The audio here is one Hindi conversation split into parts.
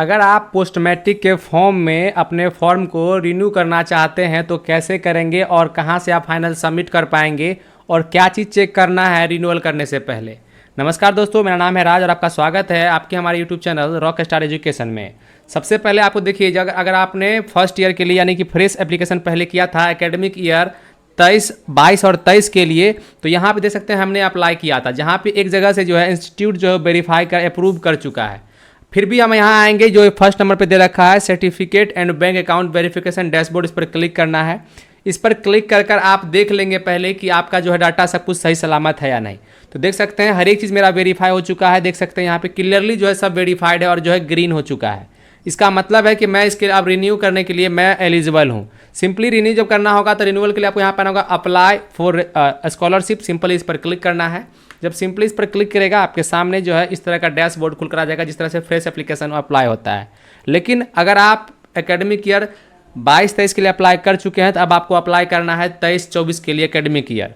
अगर आप पोस्ट मैट्रिक के फॉर्म में अपने फॉर्म को रिन्यू करना चाहते हैं तो कैसे करेंगे और कहां से आप फाइनल सबमिट कर पाएंगे और क्या चीज़ चेक करना है रिन्यूअल करने से पहले। नमस्कार दोस्तों, मेरा नाम है राज और आपका स्वागत है आपके हमारे YouTube channel rock star education में। सबसे पहले आपको देखिए, अगर आपने फर्स्ट ईयर के लिए यानी कि फ्रेश एप्लीकेशन पहले किया था एकेडमिक ईयर 22 और 23 के लिए, तो यहाँ पे देख सकते हैं हमने अप्लाई किया था, जहाँ पे एक जगह से जो है इंस्टीट्यूट जो है वेरीफाई कर अप्रूव कर चुका है। फिर भी हम यहाँ आएंगे, जो फर्स्ट नंबर पे दे रखा है certificate and bank account verification dashboard, इस पर क्लिक करना है। इस पर क्लिक कर आप देख लेंगे पहले कि आपका जो है डाटा सब कुछ सही सलामत है या नहीं। तो देख सकते हैं हर एक चीज़ मेरा वेरीफाई हो चुका है। देख सकते हैं यहाँ पे क्लियरली जो है सब वेरीफाइड है और जो है ग्रीन हो चुका है। इसका मतलब है कि मैं इसके अब रिन्यू करने के लिए मैं एलिजिबल हूँ। सिंपली रिन्यू जब करना होगा तो रिन्यूअल के लिए आपको यहाँ पर होगा अप्लाई फॉर स्कॉलरशिप, सिंपली इस पर क्लिक करना है। जब सिंपली इस पर क्लिक करेगा आपके सामने जो है इस तरह का डैशबोर्ड खुल कर आ जाएगा, जिस तरह से फ्रेश एप्लीकेशन अप्लाई होता है। लेकिन अगर आप एकेडमिक ईयर 22-23 के लिए अप्लाई कर चुके हैं तो अब आपको अप्लाई करना है 23-24 के लिए एकेडमिक ईयर।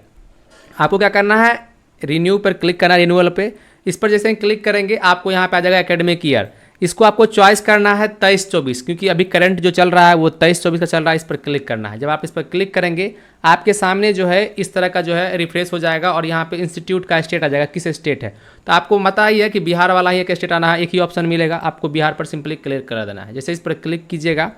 आपको क्या करना है, रिन्यू पर क्लिक करना है, रिन्यूअल पे। इस पर जैसे ही क्लिक करेंगे आपको यहाँ पे आ जाएगा एकेडमिक ईयर। इसको आपको चॉइस करना है 23-24, क्योंकि अभी करंट जो चल रहा है वो 23-24 का चल रहा है। इस पर क्लिक करना है। जब आप इस पर क्लिक करेंगे आपके सामने जो है इस तरह का जो है रिफ्रेश हो जाएगा और यहाँ पे इंस्टीट्यूट का स्टेट आ जाएगा, किस स्टेट है। तो आपको पता ही है कि बिहार वाला ही एक स्टेट आना है, एक ही ऑप्शन मिलेगा, आपको बिहार पर सिंपली क्लिक कर देना है। जैसे इस पर क्लिक कीजिएगा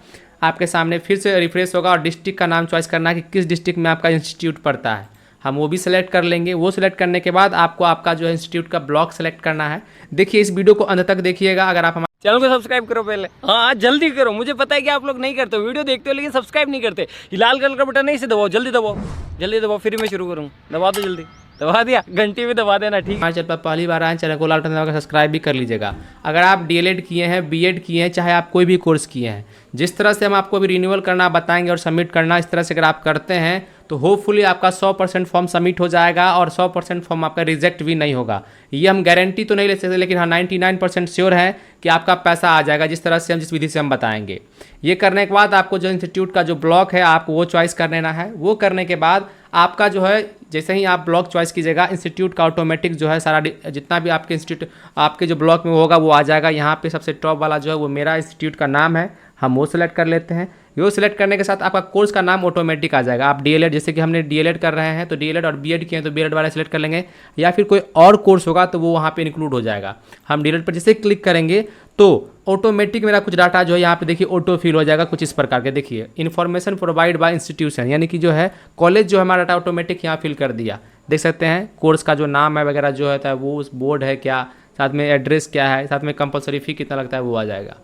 आपके सामने फिर से रिफ्रेश होगा और डिस्ट्रिक्ट का नाम चॉइस करना है कि किस डिस्ट्रिक्ट में आपका इंस्टीट्यूट पड़ता है। हम वो भी सिलेक्ट कर लेंगे। वो सिलेक्ट करने के बाद आपको आपका जो है इंस्टीट्यूट का ब्लॉक सेलेक्ट करना है। देखिए इस वीडियो को अंत तक देखिएगा। अगर आप हमारे चैनल को सब्सक्राइब करो पहले, हाँ जल्दी करो। मुझे पता है कि आप लोग नहीं करते हो, वीडियो देखते हो लेकिन सब्सक्राइब नहीं करते। ये लाल कलर का बटन नहीं से दबाओ, जल्दी दबाओ, जल्दी दबाओ, फिर मैं शुरू करूँ। दबा दो जल्दी, दबा दिया, घंटी भी दबा देना, ठीक है। हमारे चैनल पर पहली बार आए चैनल को लाल बटन दबाकर सब्सक्राइब भी कर लीजिएगा। अगर आप डीएलएड किए हैं, बीएड किए हैं, चाहे आप कोई भी कोर्स किए हैं, जिस तरह से हम आपको अभी रिन्यूअल करना बताएंगे और सबमिट करना, इस तरह से अगर आप करते हैं तो होपफुली आपका 100% फॉर्म सबमिट हो जाएगा और 100% फॉर्म आपका रिजेक्ट भी नहीं होगा। ये हम गारंटी तो नहीं ले सकते, लेकिन हाँ 99% श्योर है कि आपका पैसा आ जाएगा, जिस तरह से हम जिस विधि से हम बताएंगे। ये करने के बाद आपको जो इंस्टीट्यूट का जो ब्लॉक है आपको वो चॉइस कर लेना है। वो करने के बाद आपका जो है जैसे ही आप ब्लॉक चॉइस कीजिएगा इंस्टीट्यूट का ऑटोमेटिक जो है सारा जितना भी आपके इंस्टीट्यूट आपके जो ब्लॉक में होगा वो आ जाएगा। यहाँ पे सबसे टॉप वाला जो है वो मेरा इंस्टीट्यूट का नाम है, हम वो सिलेक्ट कर लेते हैं। वो सिलेक्ट करने के साथ आपका कोर्स का नाम ऑटोमेटिक आ जाएगा। आप डीएलएड, जैसे कि हमने डीएलएड कर रहे हैं तो डीएलएड और बीएड किए हैं तो बीएड वाला सिलेक्ट कर लेंगे, या फिर कोई और कोर्स होगा तो वो वहाँ पे इंक्लूड हो जाएगा। हम डीएलएड पर जैसे क्लिक करेंगे तो ऑटोमेटिक मेरा कुछ डाटा जो है यहाँ पे देखिए ऑटो फिल हो जाएगा कुछ इस प्रकार के। देखिए इन्फॉर्मेशन प्रोवाइड बाय इंस्टीट्यूशन, यानी कि जो है कॉलेज जो है हमारा डाटा ऑटोमेटिक यहाँ फिल कर दिया। देख सकते हैं कोर्स का जो नाम है वगैरह जो है वो उस बोर्ड है क्या, साथ में एड्रेस क्या है, साथ में कंपलसरी फी कितना लगता है वो आ जाएगा।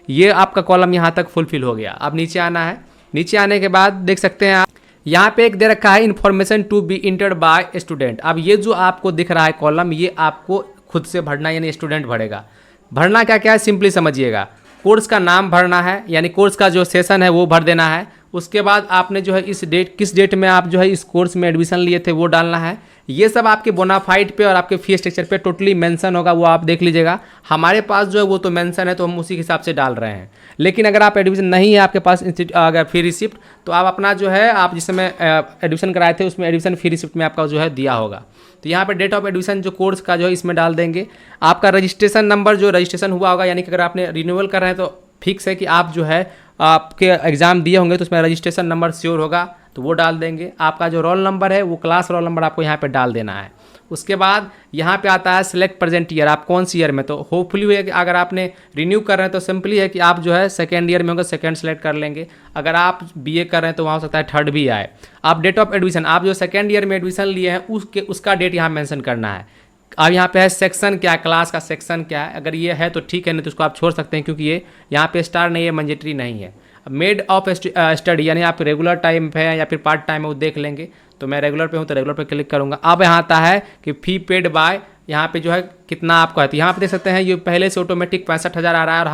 ये आपका कॉलम यहाँ तक फुलफिल हो गया। अब नीचे आना है। नीचे आने के बाद देख सकते हैं आप यहाँ पे एक दे रखा है information to be entered by student. अब ये जो आपको दिख रहा है कॉलम, ये आपको खुद से भरना, यानी स्टूडेंट भरेगा। भरना क्या क्या है सिंपली समझिएगा। कोर्स का नाम भरना है, यानी कोर्स का जो सेशन है वो भर देना है। उसके बाद आपने जो है इस डेट किस डेट में आप जो है इस कोर्स में एडमिशन लिए थे वो डालना है। ये सब आपके बोनाफाइड पे और आपके फी स्ट्रक्चर पे टोटली मेंशन होगा, वो आप देख लीजिएगा। हमारे पास जो है वो तो मेंशन है तो हम उसी के हिसाब से डाल रहे हैं। लेकिन अगर आप एडमिशन नहीं है आपके पास अगर फी रिसिप्ट, तो आप अपना जो है आप जिस समय एडमिशन कराए थे उसमें एडमिशन फी रिसिप्ट में आपका जो है दिया होगा। तो यहाँ पर डेट ऑफ एडमिशन जो कोर्स का जो है इसमें डाल देंगे। आपका रजिस्ट्रेशन नंबर जो रजिस्ट्रेशन हुआ होगा, यानी कि अगर आपने रिन्यूअल कर रहे हैं तो फिक्स है कि आप जो है आपके एग्ज़ाम दिए होंगे तो उसमें रजिस्ट्रेशन नंबर श्योर होगा तो वो डाल देंगे। आपका जो रोल नंबर है वो क्लास रोल नंबर आपको यहाँ पे डाल देना है। उसके बाद यहाँ पे आता है सिलेक्ट प्रेजेंट ईयर, आप कौन सी ईयर में। तो होपफुली है कि अगर आपने रिन्यू कर रहे हैं तो सिंपली है कि आप जो है सेकेंड ईयर में होंगे, सेकेंड सेलेक्ट कर लेंगे। अगर आप बीए कर रहे हैं तो वहाँ हो सकता है थर्ड भी आए। आप डेट ऑफ एडमिशन, आप जो सेकेंड ईयर में एडमिशन लिए हैं उसका डेट यहाँ मेंशन करना है। अब यहाँ पे है सेक्शन क्या है, क्लास का सेक्शन क्या है। अगर ये है तो ठीक है, नहीं तो उसको आप छोड़ सकते हैं क्योंकि ये यहाँ पे स्टार नहीं है, मैंडेटरी नहीं है। मेड ऑफ स्टडी, यानी आप रेगुलर टाइम पे है या फिर पार्ट टाइम है वो देख लेंगे। तो मैं रेगुलर पे हूँ तो रेगुलर पे क्लिक करूँगा। अब यहाँ आता है कि फी पेड बाय, यहाँ पे जो है कितना आपको है। तो यहाँ पे देख सकते हैं ये पहले से ऑटोमेटिक 65,000 आ रहा है और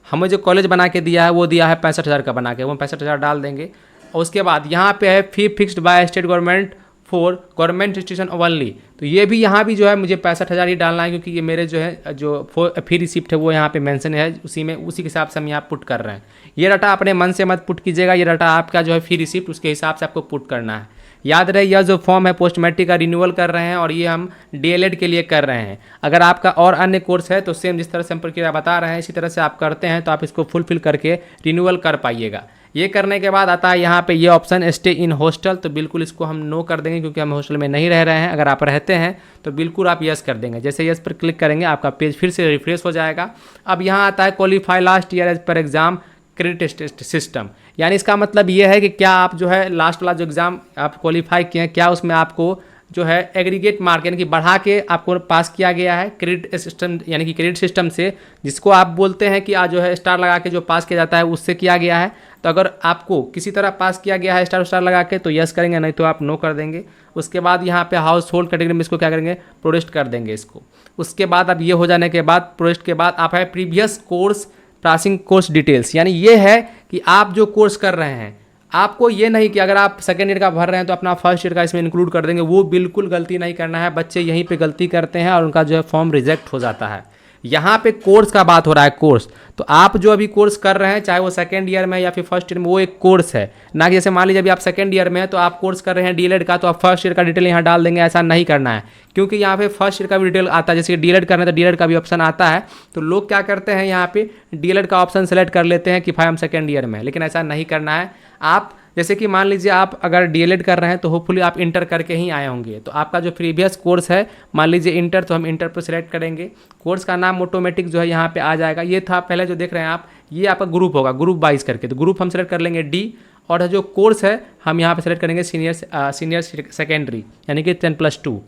हमें जो कॉलेज बना के दिया है वो दिया है 65,000 का बना के, वो 65,000 डाल देंगे। और उसके बाद यहाँ पे है fee fixed by state government for government institution only. तो ये भी यहाँ भी जो है मुझे 65,000 ही डालना है, क्योंकि ये मेरे जो है जो फी रिसिप्ट है वो यहाँ पे मेंशन है, उसी के हिसाब से हम यहाँ पुट कर रहे हैं। ये डाटा अपने मन से मत पुट कीजिएगा, ये डाटा आपका जो है फी रिसिप्ट उसके हिसाब से आपको पुट करना है। याद रहे यह जो फॉर्म है पोस्ट मैट्रिक का रिन्यूअल कर रहे हैं और ये हम डीएलएड के लिए कर रहे हैं। अगर आपका और अन्य कोर्स है तो सेम जिस तरह से हम प्रक्रिया बता रहे हैं इसी तरह से आप करते हैं तो आप इसको फुलफिल करके रिन्यूअल कर पाइएगा। ये करने के बाद आता है यहाँ पे ये ऑप्शन स्टे इन हॉस्टल, तो बिल्कुल इसको हम नो कर देंगे क्योंकि हम हॉस्टल में नहीं रह रहे हैं। अगर आप रहते हैं तो बिल्कुल आप यस कर देंगे। जैसे यस पर क्लिक करेंगे आपका पेज फिर से रिफ्रेश हो जाएगा। अब यहाँ आता है qualify last year as per exam credit system, यानी इसका मतलब ये है कि क्या आप जो है लास्ट वाला जो एग्ज़ाम आप क्वालिफाई किए हैं क्या उसमें आपको जो है एग्रीगेट मार्क यानी कि बढ़ा के आपको पास किया गया है क्रेडिट सिस्टम, यानी कि क्रेडिट सिस्टम से, जिसको आप बोलते हैं कि आज जो है स्टार लगा के जो पास किया जाता है उससे किया गया है। तो अगर आपको किसी तरह पास किया गया है स्टार लगा के तो यस करेंगे, नहीं तो आप नो कर देंगे। उसके बाद यहाँ पे हाउस होल्ड कैटेगरी में इसको क्या करेंगे, प्रोटेस्ट कर देंगे इसको। उसके बाद अब ये हो जाने के बाद प्रोटेस्ट के बाद आप है previous course passing course details, यानी ये है कि आप जो कोर्स कर रहे हैं आपको ये नहीं कि अगर आप सेकेंड ईयर का भर रहे हैं तो अपना फर्स्ट ईयर का इसमें इंक्लूड कर देंगे, वो बिल्कुल गलती नहीं करना है। बच्चे यहीं पे गलती करते हैं और उनका जो है फॉर्म रिजेक्ट हो जाता है। यहाँ पे कोर्स का बात हो रहा है, कोर्स। तो आप जो अभी कोर्स कर रहे हैं चाहे वो सेकंड ईयर में या फिर फर्स्ट ईयर में, वो एक कोर्स है ना। कि जैसे मान लीजिए अभी आप सेकंड ईयर में है तो आप कोर्स कर रहे हैं डीएलएड का, तो आप फर्स्ट ईयर का डिटेल यहाँ डाल देंगे, ऐसा नहीं करना है क्योंकि यहाँ पे फर्स्ट ईयर का भी डिटेल आता है। जैसे डीएलएड करना है तो डीएलएड का भी ऑप्शन आता है, तो लोग क्या करते हैं यहाँ पे डीएलएड का ऑप्शन सेलेक्ट कर लेते हैं कि भाई हम सेकेंड ईयर में, लेकिन ऐसा नहीं करना है। आप जैसे कि मान लीजिए आप अगर डीएलएड कर रहे हैं तो होपफुली आप इंटर करके ही आए होंगे, तो आपका जो प्रीवियस कोर्स है मान लीजिए इंटर, तो हम इंटर पर सिलेक्ट करेंगे। कोर्स का नाम ऑटोमेटिक जो है यहाँ पे आ जाएगा। ये था पहले जो देख रहे हैं आप, ये आपका ग्रुप होगा, ग्रुप वाइज करके, तो ग्रुप हम सेलेक्ट कर लेंगे डी, और जो कोर्स है हम यहाँ पे सेलेक्ट करेंगे सीनियर सेकेंडरी यानी कि 10+2।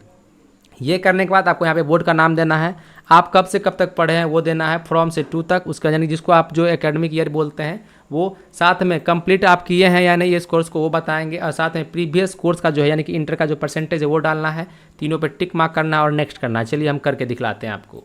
ये करने के बाद आपको यहाँ पे बोर्ड का नाम देना है, आप कब से कब तक पढ़े हैं वो देना है, फ्रॉम से 2 तक, उसका यानी जिसको आप जो एकेडमिक ईयर बोलते हैं वो, साथ में कंप्लीट आप किए हैं या नहीं इस कोर्स को वो बताएंगे, और साथ में प्रीवियस कोर्स का जो है यानी कि इंटर का जो परसेंटेज है वो डालना है। तीनों पे टिक मार्क करना है और नेक्स्ट करना है। चलिए हम करके दिखलाते हैं आपको।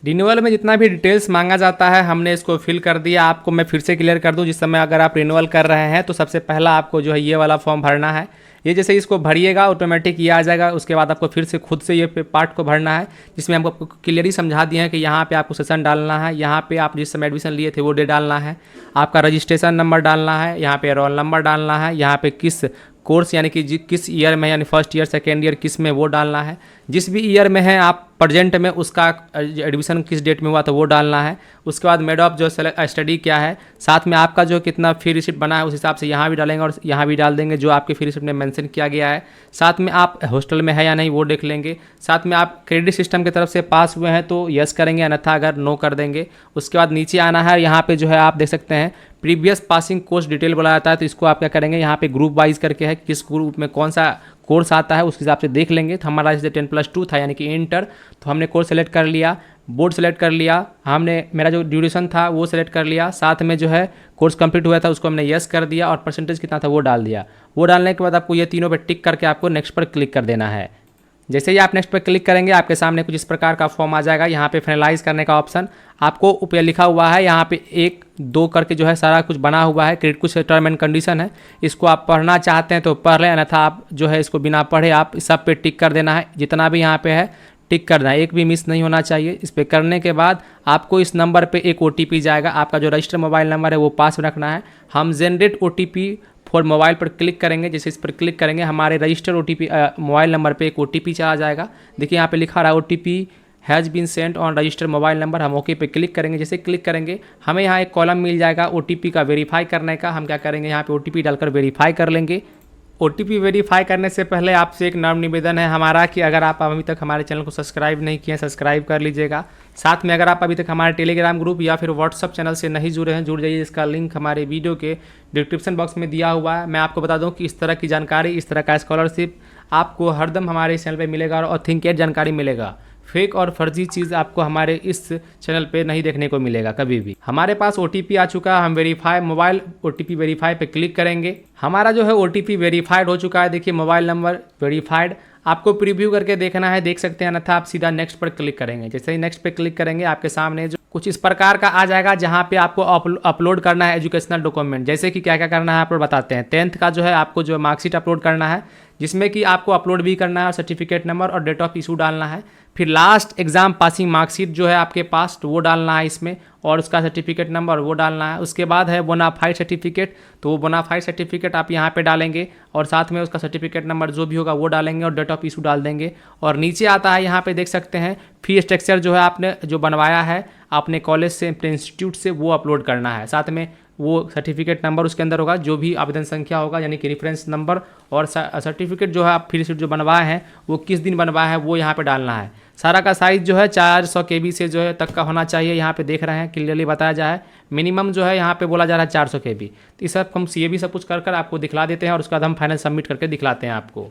रिन्यूअल में जितना भी डिटेल्स मांगा जाता है हमने इसको फिल कर दिया। आपको मैं फिर से क्लियर कर दूं, जिस समय अगर आप रिन्यूअल कर रहे हैं तो सबसे पहला आपको जो है ये वाला फॉर्म भरना है। ये जैसे इसको भरिएगा ऑटोमेटिक ये आ जाएगा। उसके बाद आपको फिर से खुद से ये पार्ट को भरना है, जिसमें हमको आपको क्लियरली समझा दिए हैं कि यहाँ पे आपको सेशन डालना है, यहाँ पे आप जिस समय एडमिशन लिए थे वो डे डालना है, आपका रजिस्ट्रेशन नंबर डालना है, यहाँ पे रोल नंबर डालना है, यहाँ पे किस कोर्स यानी कि किस ईयर में यानी फर्स्ट ईयर सेकेंड ईयर किस में वो डालना है, जिस भी ईयर में है आप प्रेजेंट में उसका एडमिशन किस डेट में हुआ तो वो डालना है। उसके बाद मेड ऑफ जो स्टडी क्या है, साथ में आपका जो कितना फी रिसिप्ट बना है उस हिसाब से यहाँ भी डालेंगे और यहाँ भी डाल देंगे जो आपके फी रिसिप्ट में मेंशन किया गया है। साथ में आप हॉस्टल में है या नहीं वो देख लेंगे। साथ में आप क्रेडिट सिस्टम की तरफ से पास हुए हैं तो यस करेंगे, अन्यथा अगर नो कर देंगे। उसके बाद नीचे आना है, यहाँ पे जो है आप देख सकते हैं प्रीवियस पासिंग कोर्स डिटेल बोला जाता है, तो इसको आप क्या करेंगे यहाँ पे ग्रुप वाइज करके है, किस ग्रुप में कौन सा कोर्स आता है उस हिसाब से देख लेंगे। तो हमारा जैसे 10+2 था यानी कि इंटर, तो हमने कोर्स सेलेक्ट कर लिया, बोर्ड सेलेक्ट कर लिया, हमने मेरा जो ड्यूरेशन था वो सेलेक्ट कर लिया, साथ में जो है कोर्स कंप्लीट हुआ था उसको हमने यस कर दिया और परसेंटेज कितना था वो डाल दिया। वो डालने के बाद आपको ये तीनों पे टिक करके आपको नेक्स्ट पर क्लिक कर देना है। जैसे ही आप नेक्स्ट पर क्लिक करेंगे आपके सामने कुछ इस प्रकार का फॉर्म आ जाएगा। यहाँ पे फाइनलाइज करने का ऑप्शन आपको ऊपर लिखा हुआ है, यहाँ पे 1, 2 करके जो है सारा कुछ बना हुआ है, क्रेडिट कुछ टर्म एंड कंडीशन है। इसको आप पढ़ना चाहते हैं तो पढ़ लें, अन्यथा आप जो है इसको बिना पढ़े आप सब पे टिक कर देना है। जितना भी यहाँ पे है टिक करना है, एक भी मिस नहीं होना चाहिए। इस पर करने के बाद आपको इस नंबर पे एक OTP जाएगा, आपका जो रजिस्टर मोबाइल नंबर है वो पास रखना है। हम जनरेट OTP फॉर मोबाइल पर क्लिक करेंगे, जैसे इस पर क्लिक करेंगे हमारे रजिस्टर OTP मोबाइल नंबर पे एक OTP चला जाएगा। देखिए यहाँ पे लिखा रहा है OTP has been sent on register mobile number. हम ओके पे क्लिक करेंगे। जैसे क्लिक करेंगे हमें यहाँ एक कॉलम मिल जाएगा OTP का वेरीफाई करने का। हम क्या करेंगे यहाँ पे OTP डालकर वेरीफाई कर लेंगे। OTP वेरीफाई करने से पहले आपसे एक नम्र निवेदन है हमारा कि अगर आप अभी तक हमारे चैनल को सब्सक्राइब नहीं किए हैं सब्सक्राइब कर लीजिएगा। साथ में अगर आप अभी तक हमारे टेलीग्राम ग्रुप या फिर व्हाट्सअप चैनल से नहीं जुड़े हैं जुड़ जाइए, इसका लिंक हमारे वीडियो के डिस्क्रिप्शन बॉक्स में दिया हुआ है। मैं आपको बता दूं कि इस तरह की जानकारी, इस तरह का स्कॉलरशिप आपको हरदम हमारे इस चैनल पर मिलेगा और ऑथेंटिकेट जानकारी मिलेगा। फेक और फर्जी चीज़ आपको हमारे इस चैनल पे नहीं देखने को मिलेगा कभी भी। हमारे पास OTP आ चुका है, हम वेरीफाई मोबाइल OTP वेरीफाई पे क्लिक करेंगे। हमारा जो है OTP वेरीफाइड हो चुका है। देखिए मोबाइल नंबर वेरीफाइड, आपको प्रीव्यू करके देखना है, देख सकते हैं, अन्यथा आप सीधा नेक्स्ट पर क्लिक करेंगे। जैसे ही नेक्स्ट पे क्लिक करेंगे आपके सामने जो कुछ इस प्रकार का आ जाएगा जहाँ पे आपको अपलोड करना है एजुकेशनल डॉक्यूमेंट। जैसे कि क्या क्या करना है आप लोग बताते हैं। 10th का जो है आपको जो मार्कशीट अपलोड करना है, जिसमें कि आपको अपलोड भी करना है और सर्टिफिकेट नंबर और डेट ऑफ इशू डालना है। फिर लास्ट एग्ज़ाम पासिंग मार्कशीट जो है आपके पास, तो वो डालना है इसमें, और उसका सर्टिफिकेट नंबर वो डालना है। उसके बाद है बोनाफाइड सर्टिफिकेट, तो वो बोनाफाइड सर्टिफिकेट आप यहाँ पे डालेंगे और साथ में उसका सर्टिफिकेट नंबर जो भी होगा वो डालेंगे और डेट ऑफ इशू डाल देंगे। और नीचे आता है, यहाँ पे देख सकते हैं फी स्ट्रक्चर जो है आपने जो बनवाया है अपने कॉलेज से, अपने इंस्टीट्यूट से, वो अपलोड करना है। साथ में वो सर्टिफिकेट नंबर उसके अंदर होगा, जो भी आवेदन संख्या होगा यानी कि रेफरेंस नंबर, और सर्टिफिकेट जो है आप फ्री सीट जो बनवाए हैं वो किस दिन बनवाया है वो यहाँ पे डालना है। सारा का साइज़ जो है 400 KB से जो है तक का होना चाहिए। यहाँ पे देख रहे हैं क्लियरली बताया जाए, मिनिमम जो है यहाँ पे बोला जा रहा है 400 KB। तो इस सब हम ये भी सब कुछ कर आपको दिखला देते हैं और उसके बाद हम फाइनल सबमिट करके दिखलाते हैं आपको।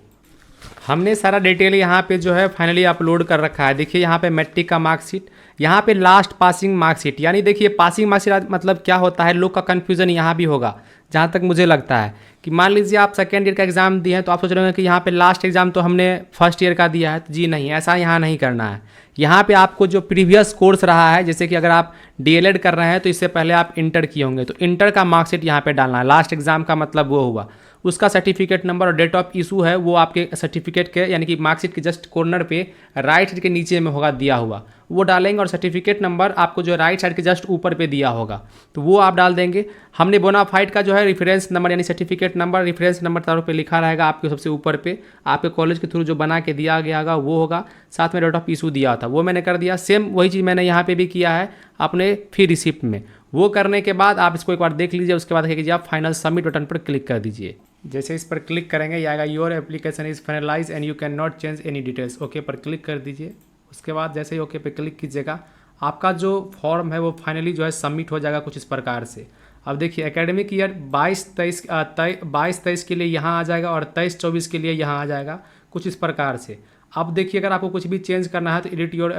हमने सारा डिटेल यहाँ पे जो है फाइनली अपलोड कर रखा है। देखिए यहाँ पे मैट्रिक का मार्कशीट, यहाँ पे लास्ट पासिंग मार्कशीट, यानी देखिए पासिंग मार्कशीट मतलब क्या होता है, लोग का कन्फ्यूज़न यहाँ भी होगा जहाँ तक मुझे लगता है कि मान लीजिए आप सेकेंड ईयर का एग्ज़ाम दिए हैं तो आप सोच रहे हैं कि यहाँ पे लास्ट एग्ज़ाम तो हमने फर्स्ट ईयर का दिया है। तो जी नहीं, ऐसा यहाँ नहीं करना है। यहाँ पे आपको जो प्रीवियस कोर्स रहा है, जैसे कि अगर आप DLED कर रहे हैं तो इससे पहले आप इंटर किए होंगे, तो इंटर का मार्कशीट यहाँ पे डालना है। लास्ट एग्ज़ाम का मतलब वो हुआ, उसका सर्टिफिकेट नंबर और डेट ऑफ इशू है वो आपके सर्टिफिकेट के यानी कि मार्कशीट के जस्ट कॉर्नर पे राइट साइड के नीचे में होगा दिया हुआ, वो डालेंगे। और सर्टिफिकेट नंबर आपको जो राइट साइड के जस्ट ऊपर पे दिया होगा तो वो आप डाल देंगे। हमने बोनाफाइड का जो है रेफरेंस नंबर यानी सर्टिफिकेट नंबर, रेफरेंस नंबर तौर पे लिखा रहेगा आपके सबसे ऊपर पे, आपके कॉलेज के थ्रू जो बना के दिया गया होगा वो होगा। साथ में डेट ऑफ इशू दिया था वो मैंने कर दिया। सेम वही चीज़ मैंने यहाँ पे भी किया है अपने फी रिसिप्ट में। वो करने के बाद आप इसको एक बार देख लीजिए, उसके बाद क्या कीजिए आप फाइनल सबमिट बटन पर क्लिक कर दीजिए। जैसे इस पर क्लिक करेंगे ये आएगा your application is finalise and you can not change any details, okay पर क्लिक कर दीजिए। उसके बाद जैसे ही ओके पे क्लिक कीजिएगा आपका जो फॉर्म है वो फाइनली जो है सबमिट हो जाएगा कुछ इस प्रकार से। अब देखिए एकेडमिक ईयर 22-23 के लिए यहाँ आ जाएगा और 23-24 के लिए यहाँ आ जाएगा कुछ इस प्रकार से। अब देखिए अगर आपको कुछ भी चेंज करना है तो एडिट योर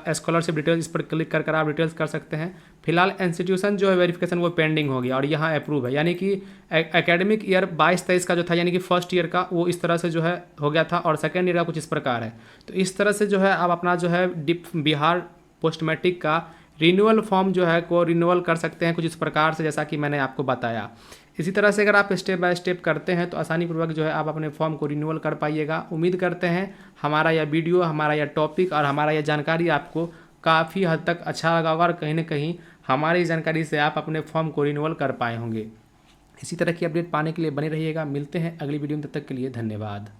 स्कॉलरशिप डिटेल्स, इस पर क्लिक कर आप डिटेल्स कर सकते हैं। फिलहाल इंस्टीट्यूशन जो है वेरिफिकेशन वो पेंडिंग हो गया और यहाँ अप्रूव है, यानी कि एकेडमिक ईयर 22-23 का जो था यानी कि फर्स्ट ईयर का वो इस तरह से जो है हो गया था और सेकेंड ईयर का कुछ इस प्रकार है। तो इस तरह से जो है आप अपना जो है बिहार पोस्ट मैट्रिक का रिन्यूअल फॉर्म जो है को रिन्यूअल कर सकते हैं कुछ इस प्रकार से, जैसा कि मैंने आपको बताया। इसी तरह से अगर आप स्टेप बाय स्टेप करते हैं तो आसानीपूर्वक जो है आप अपने फॉर्म को रिन्यूअल कर पाइएगा। उम्मीद करते हैं हमारा यह वीडियो, हमारा यह टॉपिक और हमारा यह जानकारी आपको काफ़ी हद तक अच्छा लगा होगा और कहीं ना कहीं हमारी जानकारी से आप अपने फॉर्म को रिन्यूअल कर पाए होंगे। इसी तरह की अपडेट पाने के लिए बने रहिएगा। मिलते हैं अगली वीडियो में, तब तक के लिए धन्यवाद।